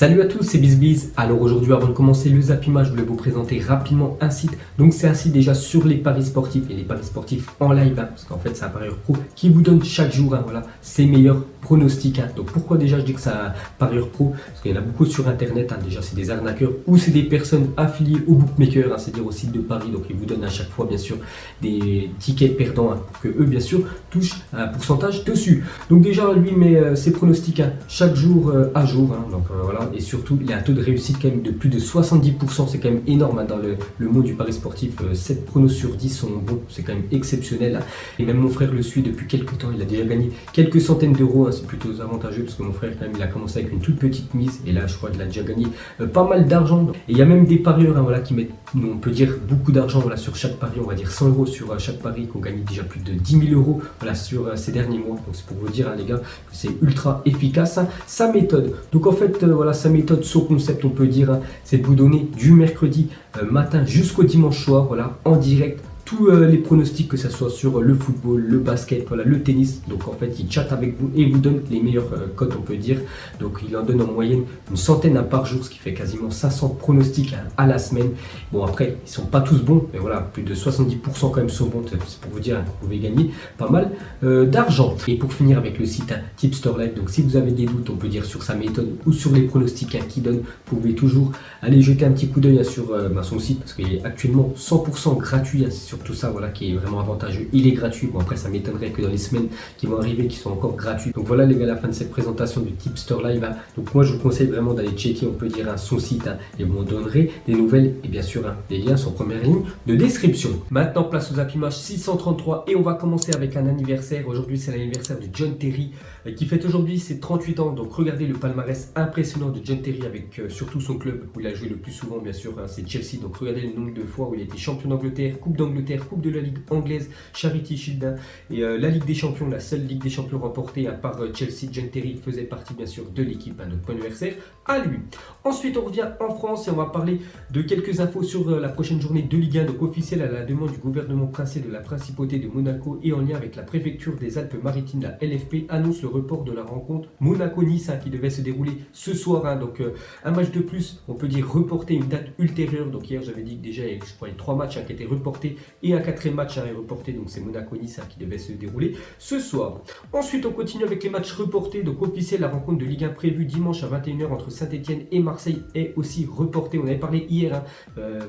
Salut à tous, c'est BizBiz. Alors aujourd'hui, avant de commencer le Zappima, je voulais vous présenter rapidement un site. Donc c'est un site déjà sur les paris sportifs et les paris sportifs en live, parce qu'en fait c'est un parieur pro qui vous donne chaque jour voilà, ses meilleurs pronostics. Donc pourquoi déjà je dis que c'est un parieur pro? Parce qu'il y en a beaucoup sur internet, déjà c'est des arnaqueurs ou c'est des personnes affiliées au bookmaker, c'est-à-dire au site de paris. Donc ils vous donnent à chaque fois bien sûr des tickets perdants pour que eux bien sûr touchent un pourcentage dessus. Donc déjà lui met ses pronostics chaque jour à jour. Donc voilà. Et surtout, il y a un taux de réussite quand même de plus de 70%, c'est quand même énorme dans le monde du pari sportif. 7 pronos sur 10 sont bons, c'est quand même exceptionnel. Et même mon frère le suit depuis quelques temps, il a déjà gagné quelques centaines d'euros, c'est plutôt avantageux parce que mon frère quand même il a commencé avec une toute petite mise et là je crois qu'il a déjà gagné pas mal d'argent. Et il y a même des parieurs voilà, qui mettent, on peut dire, beaucoup d'argent voilà, sur chaque pari, on va dire 100 euros sur chaque pari, qui ont gagné déjà plus de 10 000 euros voilà, sur ces derniers mois. Donc c'est pour vous dire les gars que c'est ultra efficace sa méthode. Donc en fait voilà, sa méthode, son concept, on peut dire, c'est de vous donner du mercredi matin jusqu'au dimanche soir, voilà, en direct, tous les pronostics, que ce soit sur le football, le basket, voilà, le tennis. Donc en fait, il chatte avec vous et vous donne les meilleurs cotes, on peut dire. Donc il en donne en moyenne une centaine par jour, ce qui fait quasiment 500 pronostics à la semaine. Bon après, ils sont pas tous bons, mais voilà, plus de 70% quand même sont bons. C'est pour vous dire que vous pouvez gagner pas mal d'argent. Et pour finir avec le site Tipster Live, donc si vous avez des doutes, on peut dire sur sa méthode ou sur les pronostics qu'il donne, vous pouvez toujours aller jeter un petit coup d'œil sur son site, parce qu'il est actuellement 100% gratuit. C'est surtout ça voilà, qui est vraiment avantageux. Il est gratuit. Bon après, ça m'étonnerait que dans les semaines qui vont arriver, qui sont encore gratuits. Donc voilà les gars, la fin de cette présentation du Tipster Live. Donc moi je vous conseille vraiment d'aller checker, on peut dire, son site, et vous m'en donnerez des nouvelles. Et bien sûr, les liens sont en première ligne de description. Maintenant, place aux Zappimage 633 et on va commencer avec un anniversaire. Aujourd'hui, c'est l'anniversaire de John Terry qui fête aujourd'hui ses 38 ans. Donc regardez le palmarès impressionnant de John Terry avec surtout son club où il a joué le plus souvent, bien sûr, c'est Chelsea. Donc regardez le nombre de fois où il a été champion d'Angleterre, Coupe d'Angleterre, Coupe de la Ligue anglaise, Charity Shield et la Ligue des Champions, la seule Ligue des Champions remportée à part Chelsea. John Terry faisait partie bien sûr de l'équipe, notre bon anniversaire à lui. Ensuite on revient en France et on va parler de quelques infos sur la prochaine journée de Ligue 1, donc officielle à la demande du gouvernement princier de la principauté de Monaco et en lien avec la préfecture des Alpes-Maritimes. La LFP annonce le report de la rencontre Monaco-Nice qui devait se dérouler ce soir. Donc un match de plus, on peut dire reporté, une date ultérieure. Donc hier j'avais dit que déjà je crois 3 matchs qui étaient reportés et un 4e match est reporté. Donc c'est Monaco-Nice qui devait se dérouler ce soir. Ensuite on continue avec les matchs reportés. Donc officiel, la rencontre de Ligue 1 prévue dimanche à 21h entre Saint-Etienne et Marseille est aussi reportée. On avait parlé hier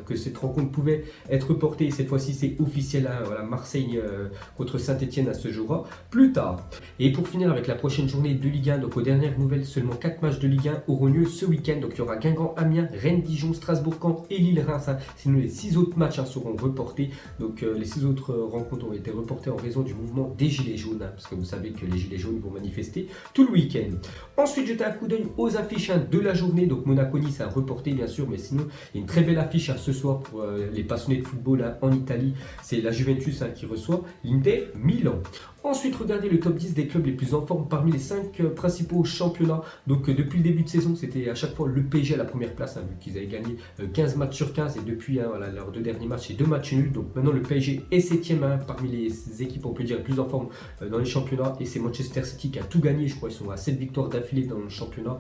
que cette rencontre pouvait être reportée et cette fois-ci c'est officiel. Voilà, Marseille contre Saint-Etienne se jouera plus tard. Et pour finir avec la prochaine journée de Ligue 1, donc aux dernières nouvelles, seulement 4 matchs de Ligue 1 auront lieu ce week-end. Donc il y aura Guingamp, Amiens, Rennes, Dijon, Strasbourg-Caen et Lille-Reims. Sinon les 6 autres matchs seront reportés. Donc les 6 autres rencontres ont été reportées en raison du mouvement des Gilets jaunes, parce que vous savez que les Gilets jaunes vont manifester tout le week-end. Ensuite, jetez un coup d'œil aux affiches de la journée. Donc Monaco-Nice a reporté bien sûr, mais sinon il y a une très belle affiche ce soir pour les passionnés de football en Italie. C'est la Juventus qui reçoit l'Inter Milan. Ensuite, regardez le top 10 des clubs les plus en forme parmi les 5 principaux championnats. Donc depuis le début de saison, c'était à chaque fois le PSG à la première place, vu qu'ils avaient gagné 15 matchs sur 15. Et depuis voilà, leurs 2 derniers matchs, c'est 2 matchs nuls. Donc maintenant le PSG est 7e parmi les équipes, on peut dire, les plus en forme dans les championnats. Et c'est Manchester City qui a tout gagné. Je crois qu'ils sont à 7 victoires d'affilée dans le championnat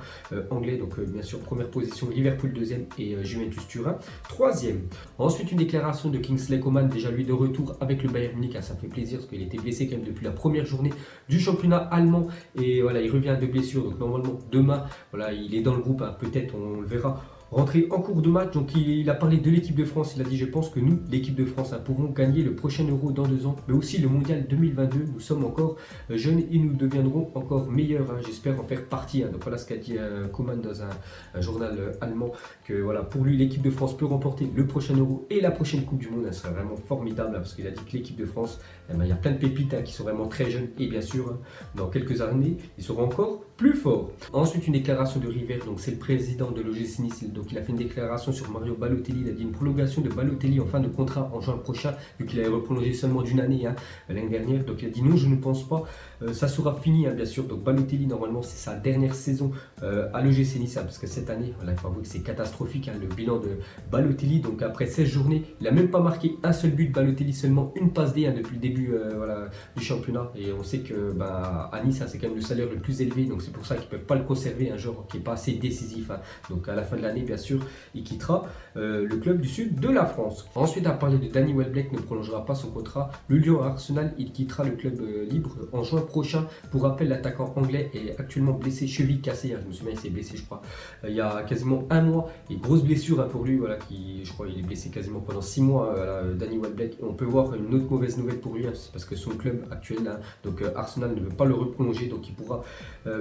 anglais. Donc bien sûr, première position, Liverpool 2e et Juventus Turin 3e. Ensuite, une déclaration de Kingsley Coman, déjà lui de retour avec le Bayern Munich. Ça fait plaisir parce qu'il était blessé quand même depuis la première journée du championnat allemand et voilà, il revient de blessure. Donc normalement demain, voilà, il est dans le groupe, peut-être on le verra rentrer en cours de match. Donc il a parlé de l'équipe de France. Il a dit: je pense que nous, l'équipe de France, pourrons gagner le prochain Euro dans 2 ans, mais aussi le Mondial 2022. Nous sommes encore jeunes et nous deviendrons encore meilleurs. J'espère en faire partie. Donc voilà ce qu'a dit Coman dans un journal allemand, que voilà, pour lui l'équipe de France peut remporter le prochain Euro et la prochaine Coupe du Monde. Elle serait vraiment formidable, parce qu'il a dit que l'équipe de France, il y a plein de pépites qui sont vraiment très jeunes et bien sûr dans quelques années ils seront encore plus forts. Ensuite, une déclaration de River, donc c'est le président de l'OGC Nice. Donc il a fait une déclaration sur Mario Balotelli. Il a dit: une prolongation de Balotelli en fin de contrat en juin prochain, vu qu'il avait reprolongé seulement d'1 année l'année dernière. Donc il a dit: non, je ne pense pas, ça sera fini bien sûr. Donc Balotelli, normalement c'est sa dernière saison à l'OGC Nice, parce que cette année, voilà, il faut avouer que c'est catastrophique le bilan de Balotelli. Donc après 16 journées, il n'a même pas marqué un seul but. Balotelli, seulement une passe D depuis le début voilà, du championnat. Et on sait que à Nice, c'est quand même le salaire le plus élevé. Donc c'est c'est pour ça qu'ils ne peuvent pas le conserver, un joueur qui n'est pas assez décisif. Donc à la fin de l'année, bien sûr, il quittera le club du sud de la France. Ensuite, à parler de Danny Welbeck, ne prolongera pas son contrat. Le Lyon Arsenal, il quittera le club libre en juin prochain. Pour rappel, l'attaquant anglais est actuellement blessé, cheville cassée. Je me souviens, il s'est blessé, je crois, il y a quasiment un mois. Et grosse blessure pour lui, voilà, je crois qu'il est blessé quasiment pendant 6 mois, Danny Welbeck. On peut voir une autre mauvaise nouvelle pour lui, c'est parce que son club actuel, donc Arsenal, ne veut pas le reprolonger, donc il pourra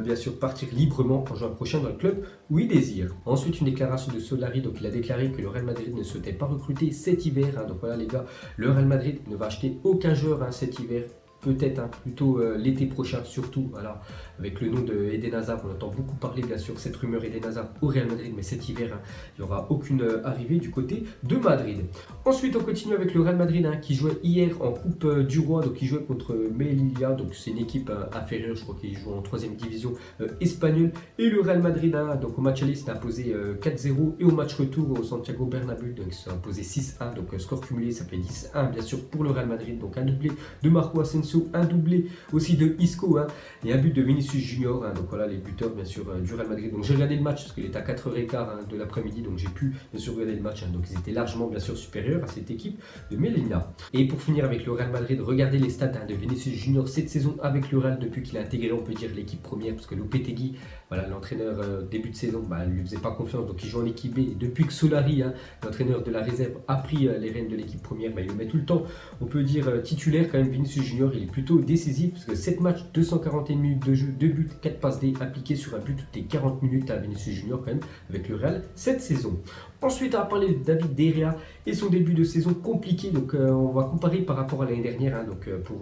bien sûr partir librement en juin prochain dans le club où il désire. Ensuite, une déclaration de Solari, donc il a déclaré que le Real Madrid ne souhaitait pas recruter cet hiver. Donc voilà les gars, le Real Madrid ne va acheter aucun joueur cet hiver. Peut-être plutôt l'été prochain, surtout voilà, avec le nom de Eden Hazard. On entend beaucoup parler, bien sûr, cette rumeur Eden Hazard au Real Madrid, mais cet hiver, il n'y aura aucune arrivée du côté de Madrid. Ensuite, on continue avec le Real Madrid qui jouait hier en Coupe du Roi. Donc, il jouait contre Melilla, donc c'est une équipe inférieure, je crois qu'il joue en 3e division espagnole. Et le Real Madrid, donc au match aller, s'est imposé 4-0, et au match retour au Santiago Bernabéu, donc il s'est imposé 6-1. Donc, score cumulé, ça fait 10-1, bien sûr, pour le Real Madrid. Donc, un doublé de Marco Asensio, un doublé aussi de Isco et un but de Vinicius Junior. Donc voilà les buteurs bien sûr du Real Madrid. Donc j'ai regardé le match parce qu'il était à 4h15 de l'après-midi, donc j'ai pu bien sûr regarder le match. Donc ils étaient largement bien sûr supérieurs à cette équipe de Melilla. Et pour finir avec le Real Madrid, regardez les stats de Vinicius Junior cette saison avec le Real depuis qu'il a intégré, on peut dire, l'équipe première, parce que Lopetegui, voilà, l'entraîneur début de saison, ne lui faisait pas confiance, donc il joue en équipe B. Et depuis que Solari, l'entraîneur de la réserve, a pris les rênes de l'équipe première, il le met tout le temps, on peut dire, titulaire quand même. Vinicius Junior, il est plutôt décisif parce que 7 matchs, 241 minutes de jeu, 2 buts, 4 passes D, impliqués sur un but toutes les 40 minutes à Vinicius Junior quand même avec le Real cette saison. Ensuite, on va parler de David De Gea et son début de saison compliqué. Donc on va comparer par rapport à l'année dernière. Donc pour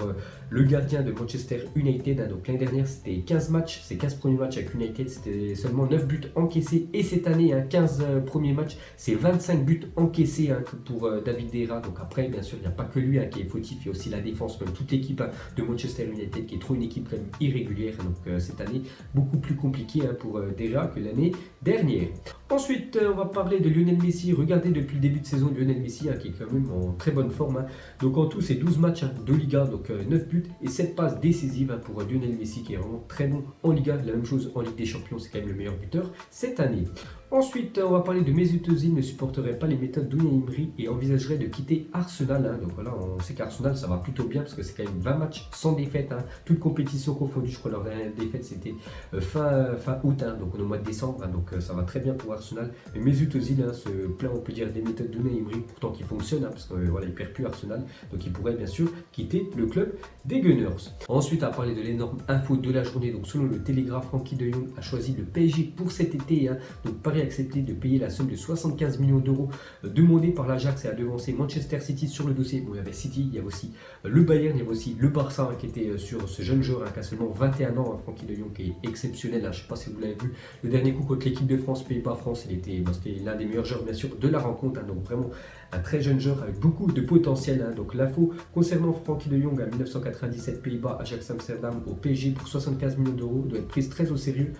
le gardien de Manchester United, donc l'année dernière c'était 15 matchs, ses 15 premiers matchs avec United, c'était seulement 9 buts encaissés, et cette année 15 premiers matchs, c'est 25 buts encaissés pour David De Gea. Donc après bien sûr il n'y a pas que lui qui est fautif, il y a aussi la défense, même toute l'équipe de Manchester United qui est trop une équipe quand même irrégulière. Donc cette année beaucoup plus compliqué pour De Gea que l'année dernière. Ensuite on va parler de Lionel Messi. Regardez depuis le début de saison Lionel Messi qui est quand même en très bonne forme. Donc en tout c'est 12 matchs de Liga, donc 9 buts et 7 passes décisives pour Lionel Messi qui est vraiment très bon en Liga. La même chose en Ligue des Champions, c'est quand même le meilleur buteur cette année. Ensuite, on va parler de Mesut Özil ne supporterait pas les méthodes d'Unai Emery et envisagerait de quitter Arsenal. Donc voilà, on sait qu'Arsenal ça va plutôt bien parce que c'est quand même 20 matchs sans défaite, toutes compétitions confondues. Je crois leur dernière défaite c'était fin août, donc au mois de décembre. Donc ça va très bien pour Arsenal. Mais Mesut Özil se plaint, on peut dire, des méthodes d'Unai Emery, pourtant qui fonctionnent, parce que voilà, il perd plus Arsenal. Donc il pourrait bien sûr quitter le club des Gunners. Ensuite, à parler de l'énorme info de la journée. Donc selon le Télégraphe, Frenkie de Jong a choisi le PSG pour cet été. Donc Paris a accepté de payer la somme de 75 millions d'euros demandée par l'Ajax et a devancé Manchester City sur le dossier. Bon, il y avait City, il y avait aussi le Bayern, il y avait aussi le Barça qui était sur ce jeune joueur qui a seulement 21 ans, Frenkie de Jong, qui est exceptionnel. Je ne sais pas si vous l'avez vu, le dernier coup contre l'équipe de France, Pays-Bas-France, c'était l'un des meilleurs joueurs bien sûr de la rencontre. Donc vraiment un très jeune joueur avec beaucoup de potentiel. Donc l'info concernant Frenkie de Jong à 1997, Pays-Bas, Ajax Amsterdam au PSG pour 75 millions d'euros doit être prise très au sérieux.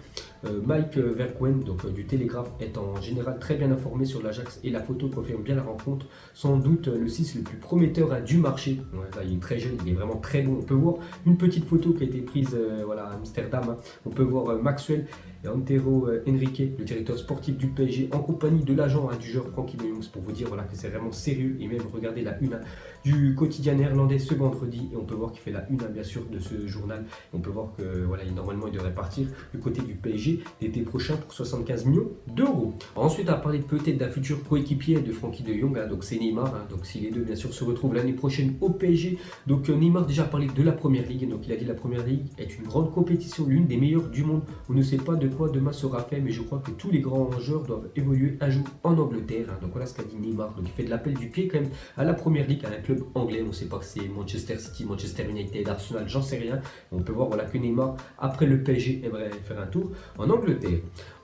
Mike Vercoen, donc du Télégraphe, est en général très bien informé sur l'Ajax et la photo confirme bien la rencontre. Sans doute le 6 le plus prometteur du marché. Là, il est très jeune, il est vraiment très bon. On peut voir une petite photo qui a été prise voilà, à Amsterdam. On peut voir Maxwell et Antero Henrique, le directeur sportif du PSG, en compagnie de l'agent du joueur Frenkie de Jong, pour vous dire voilà, que c'est vraiment sérieux. Et même regardez la une du quotidien néerlandais ce vendredi, et on peut voir qu'il fait la une bien sûr de ce journal. On peut voir que voilà, normalement il devrait partir du côté du PSG l'été prochain pour 75 millions d'euros. Ensuite, à parler peut-être d'un futur coéquipier de Frenkie de Jong, donc c'est Neymar. Donc si les deux bien sûr se retrouvent l'année prochaine au PSG. Donc Neymar déjà parlé de la Première Ligue. Donc il a dit la Première Ligue est une grande compétition, l'une des meilleures du monde. On ne sait pas de quoi demain sera fait, mais je crois que tous les grands joueurs doivent évoluer un jour en Angleterre. Donc voilà ce qu'a dit Neymar. Donc il fait de l'appel du pied quand même à la Première Ligue, à un club anglais. On ne sait pas que c'est Manchester City, Manchester United, Arsenal, j'en sais rien. On peut voir voilà, que Neymar, après le PSG, aimerait faire un tour en Angleterre.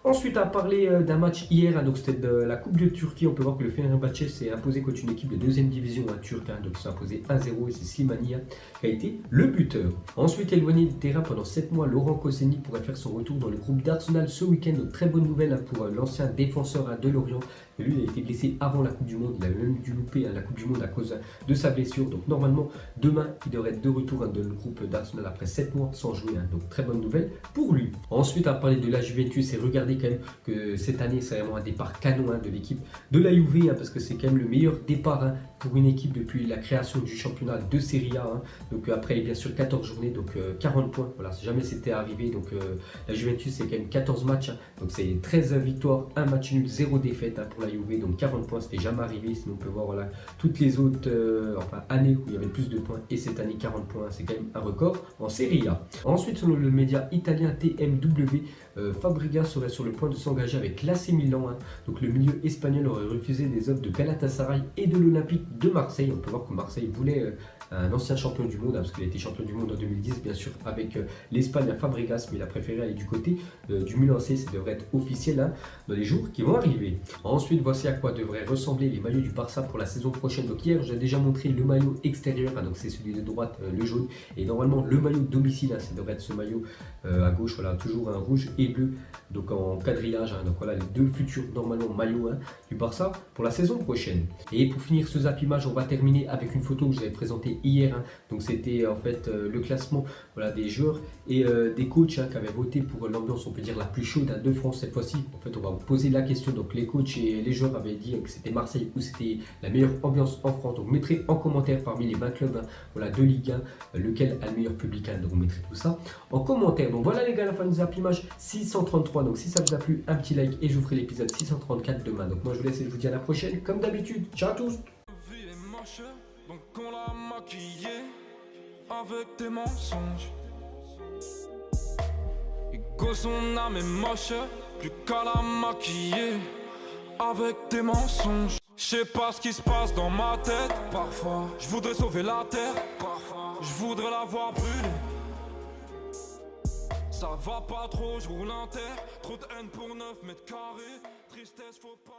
Ensuite, à parler d'un match hier, hein, donc c'était de la Coupe de Turquie. On peut voir que le Fenerbahçe s'est imposé contre une équipe de deuxième division turque, hein, donc ils s'est imposé 1-0 et c'est Slimani qui a été le buteur. Ensuite, éloigné du terrain pendant 7 mois, Laurent Koscielny pourrait faire son retour dans le groupe d'Arsenal ce week-end. Donc très bonne nouvelle hein, pour l'ancien défenseur de Lorient. Et lui, il a été blessé avant la Coupe du Monde. Il a même dû louper la Coupe du Monde à cause de sa blessure. Donc normalement, demain, il devrait être de retour dans le groupe d'Arsenal après 7 mois sans jouer. Hein, donc très bonne nouvelle pour lui. Ensuite, à parler de la Juventus, et regardez quand même que cette année, c'est vraiment un départ canon hein, de l'équipe de la Juve, hein, parce que c'est quand même le meilleur départ hein, pour une équipe depuis la création du championnat de Serie A. Hein. Donc après, bien sûr, 14 journées, donc 40 points. Voilà, jamais c'était arrivé. Donc la Juventus, c'est quand même 14 matchs. Hein, donc c'est 13 victoires, 1 match nul, 0 défaite hein, pour la Juve. Donc 40 points, c'était jamais arrivé. Sinon, on peut voir voilà, toutes les autres années où il y avait plus de points. Et cette année, 40 points, c'est quand même un record en Serie A. Ensuite, selon le média italien TMW, Fabregas serait sur le point de s'engager avec l'AC Milan. Hein. Donc le milieu espagnol aurait refusé des offres de Galatasaray et de l'Olympique de Marseille. On peut voir que Marseille voulait un ancien champion du monde, hein, parce qu'il a été champion du monde en 2010, bien sûr, avec l'Espagne à Fabregas, mais il a préféré aller du côté du Milan AC. Ça devrait être officiel hein, dans les jours qui vont arriver. Ensuite, voici à quoi devraient ressembler les maillots du Barça pour la saison prochaine. Donc hier, j'ai déjà montré le maillot extérieur, hein, donc c'est celui de droite, le jaune, et normalement le maillot de domicile, hein, ça devrait être ce maillot à gauche, voilà, toujours un rouge et bleu, donc en quadrillage. Hein, donc voilà les deux futurs normalement maillots hein, du Barça pour la saison prochaine. Et pour finir ce Zap Image, on va terminer avec une photo que j'avais présentée hier. Hein. Donc c'était en fait le classement voilà, des joueurs et des coachs hein, qui avaient voté pour l'ambiance, on peut dire la plus chaude hein, de France cette fois-ci. En fait, on va vous poser la question. Donc les coachs et les joueurs avaient dit que c'était Marseille ou c'était la meilleure ambiance en France. Donc mettrez en commentaire parmi les 20 clubs hein, voilà, de Ligue 1 lequel a le meilleur public. Hein. Donc vous mettrez tout ça en commentaire. Donc voilà les gars, la fin de Zap Image 633. Donc si ça vous a plu, un petit like et je vous ferai l'épisode 634 demain. Donc moi je vous laisse et je vous dis à la prochaine comme d'habitude. Ciao à tous. Donc on l'a maquillé avec des mensonges. Et que son âme est moche, plus qu'à la maquiller avec des mensonges. Je sais pas ce qui se passe dans ma tête. Parfois, je voudrais sauver la terre. Parfois, je voudrais la voir brûler. Ça va pas trop, je roule un terre. Trop de haine pour 9 mètres carrés. Tristesse, faut pas.